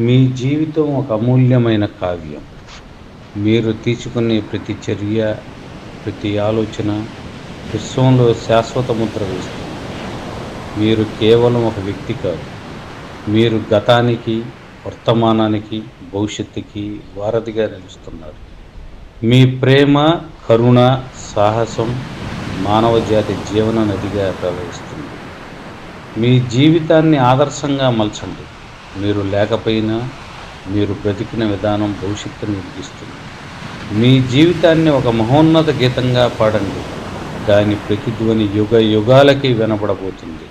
మీ జీవితం ఒక అమూల్యమైన కావ్యం. మీరు తీసుకునే ప్రతి చర్య, ప్రతి ఆలోచన విశ్వంలో శాశ్వత ముద్ర వేస్తుంది. మీరు కేవలం ఒక వ్యక్తి కాదు. మీరు గతానికి, వర్తమానానికి, భవిష్యత్తుకి వారధిగా నిలుస్తున్నారు. మీ ప్రేమ, కరుణ, సాహసం మానవజాతి జీవన నదిగా ప్రవహిస్తుంది. మీ జీవితాన్ని ఆదర్శంగా మలచండి. మీరు లేకపోయినా మీరు బ్రతికిన విధానం భవిష్యత్తును నిర్మిస్తుంది. మీ జీవితాన్ని ఒక మహోన్నత గీతంగా పాడండి. దాని ప్రతిధ్వని యుగ యుగాలకి వినపడబోతుంది.